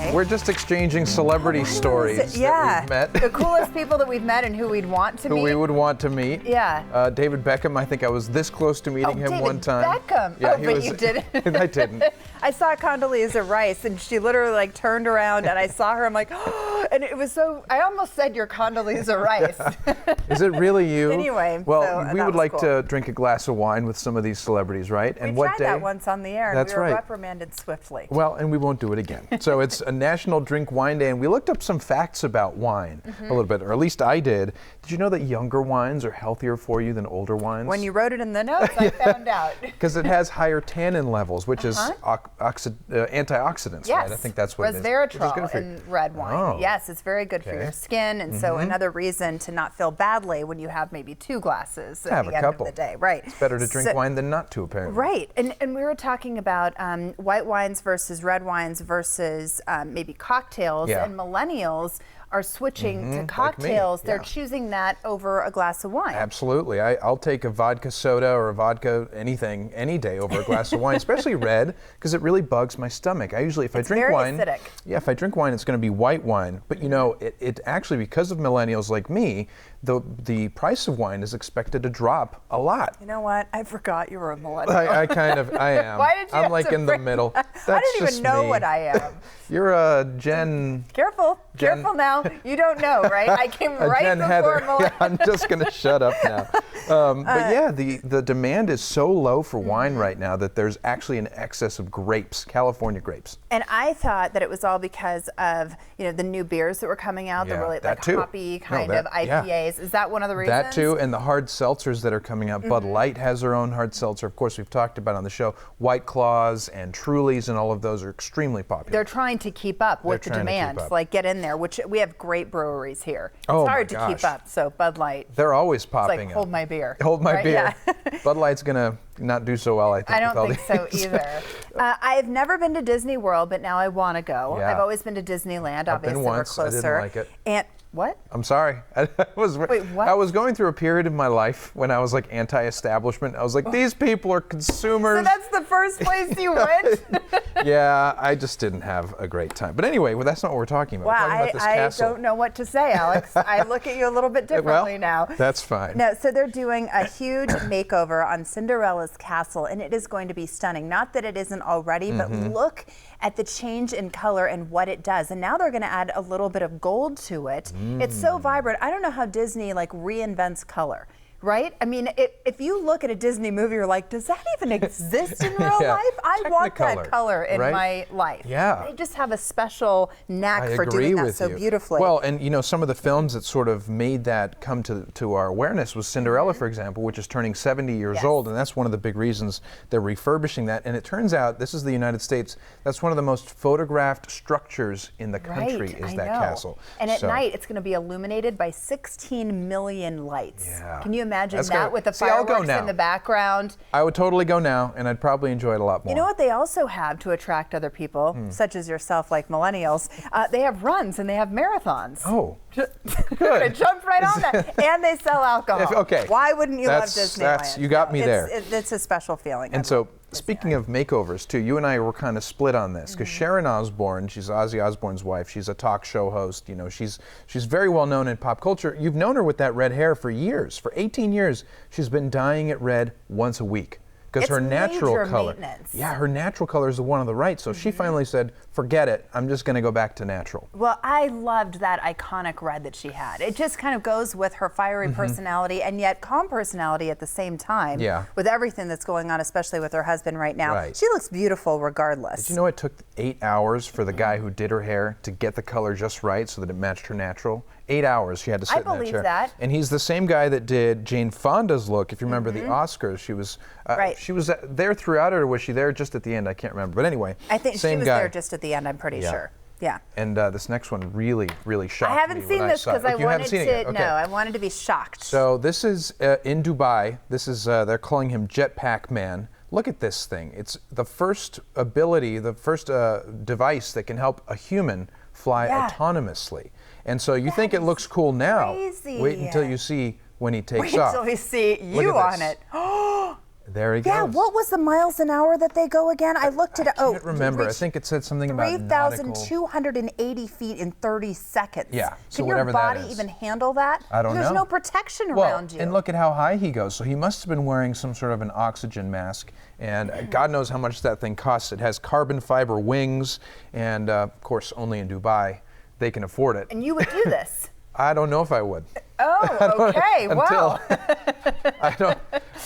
Okay. We're just exchanging celebrity stories that we've met. The coolest people that we've met and who we'd want to meet. Who we would want to meet. Yeah. David Beckham, I think I was this close to meeting him one time. Beckham. Yeah, but you didn't. I didn't. I saw Condoleezza Rice, and she literally like turned around, and I saw her. I'm like, oh, and it was so. I almost said you're Condoleezza Rice. Is it really you? Anyway, well, so, we would like to drink a glass of wine with some of these celebrities, right? We tried that once on the air. That's and we were right. reprimanded swiftly. Well, and we won't do it again. So it's a National Drink Wine Day, and we looked up some facts about wine a little bit, or at least I did. Did you know that younger wines are healthier for you than older wines? When you wrote it in the notes, I found out. Because it has higher tannin levels, which is antioxidants, yes. right? I think that's what it is. Resveratrol in red wine. Oh. Yes, it's very good for your skin, and so another reason to not feel badly when you have maybe 2 glasses at the end of the day. Right. It's better to drink wine than not to, apparently. Right, and we were talking about white wines versus red wines versus maybe cocktails, and millennials are switching to cocktails. Like They're choosing that over a glass of wine. Absolutely. I'll take a vodka soda or a vodka anything any day over a glass of wine, especially red, because it really bugs my stomach. I usually, if I drink wine, acidic. Yeah, if I drink wine, it's going to be white wine. But you know, it actually, because of millennials like me, the price of wine is expected to drop a lot. You know what? I forgot you were a millennial. I am. Why did you I'm like in the middle. I don't even know what I am. You're a Gen. Careful now. You don't know, right? I came right Gen before Heather. millennial. Yeah, I'm just going to shut up now. But yeah, the demand is so low for wine right now that there's actually an excess of grapes, California grapes. And I thought that it was all because of the new beers that were coming out, the really like hoppy kind of IPAs. Yeah. Is that one of the reasons? That too, and the hard seltzers that are coming out. Bud Light has their own hard seltzer. Of course, we've talked about on the show. White Claws and Trulies and all of those are extremely popular. They're trying to keep up with the demand, like get in there, which we have great breweries here. It's hard to keep up, so Bud Light. They're always popping up. Hold my beer. Hold my beer. Yeah. Bud Light's gonna not do so well, I think. I don't think so either. I've never been to Disney World, but now I want to go. Yeah. I've always been to Disneyland. Obviously, we're closer. I didn't like it. And what? I'm sorry. Wait, what? I was going through a period in my life when I was like anti-establishment. I was like, these people are consumers. So that's the first place you went? Yeah, I just didn't have a great time. But anyway, that's not what we're talking about. Wow, we're talking about this castle. I don't know what to say, Alex. I look at you a little bit differently now. That's fine. No, so they're doing a huge makeover on Cinderella's castle, and it is going to be stunning. Not that it isn't already, but look at the change in color and what it does. And now they're going to add a little bit of gold to it. It's so vibrant. I don't know how Disney like reinvents color. Right? I mean, if you look at a Disney movie, you're like, does that even exist in real life? I want that color in my life. Yeah. They just have a special knack for doing that so beautifully. Well, and some of the films that sort of made that come to our awareness was Cinderella, for example, which is turning 70 years old, and that's one of the big reasons they're refurbishing that. And it turns out, this is the United States, that's one of the most photographed structures in the country is that castle. And at night, it's going to be illuminated by 16 million lights. Yeah. Can you imagine that with the fireworks in the background? I would totally go now, and I'd probably enjoy it a lot more. You know what they also have to attract other people, such as yourself, like millennials? They have runs and they have marathons. Oh, good. Jumped right on that. And they sell alcohol. Why wouldn't you love Disneyland? You got me there. It's a special feeling. And so, speaking of makeovers, too, you and I were kind of split on this, because Sharon Osbourne, she's Ozzy Osbourne's wife, she's a talk show host, she's very well known in pop culture. You've known her with that red hair for years. For 18 years, she's been dyeing it red once a week. Because her natural color, her natural color is the one on the right. So she finally said, "Forget it. I'm just going to go back to natural." Well, I loved that iconic red that she had. It just kind of goes with her fiery personality and yet calm personality at the same time. Yeah. With everything that's going on, especially with her husband right now, she looks beautiful regardless. Did you know it took 8 hours for the guy who did her hair to get the color just right so that it matched her natural? 8 hours she had to sit in that chair. I believe that. And he's the same guy that did Jane Fonda's look. If you remember the Oscars, she was there throughout it, or was she there just at the end? I can't remember. But anyway, I think same she was guy. there just at the end. I'm pretty sure. Yeah. And this next one really, really shocked me. I haven't seen this because I wanted to. No, I wanted to be shocked. So this is in Dubai. This is they're calling him Jetpack Man. Look at this thing. It's the first ability, the first device that can help a human fly autonomously. And so you think it looks cool now. Crazy. Wait until you see when he takes off. Wait until we see you on it. There he goes. Yeah, what was the miles an hour that they go again? I looked at it. I can't remember. I think it said something about 3,280 feet in 30 seconds. Yeah, so Can whatever your that body is. even handle that? I don't know. There's no protection around you. And look at how high he goes. So he must have been wearing some sort of an oxygen mask, and God knows how much that thing costs. It has carbon fiber wings, and of course, only in Dubai they can afford it. And you would do this? I don't know if I would. Oh, okay. Wow.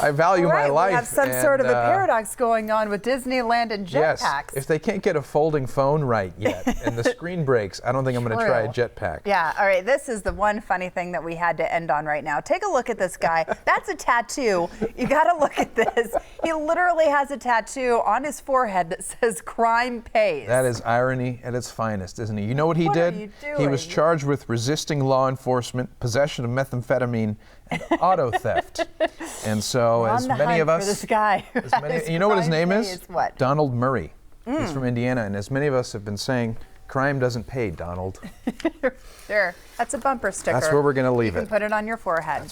I value my life. We have some sort of a paradox going on with Disneyland and jetpacks. Yes. If they can't get a folding phone right yet and the screen breaks, I don't think I'm going to try a jetpack. Yeah. All right. This is the one funny thing that we had to end on right now. Take a look at this guy. That's a tattoo. You got to look at this. He literally has a tattoo on his forehead that says "Crime Pays." That is irony at its finest, isn't he? You know what he did? What are you doing? He was charged with resisting law enforcement, possession of methamphetamine, and auto theft. And so, as many of us, this guy, you know what his name is? What? Donald Murray. He's from Indiana, and as many of us have been saying, crime doesn't pay, Donald. There, that's a bumper sticker. That's where we're going to leave You it. can put it on your forehead.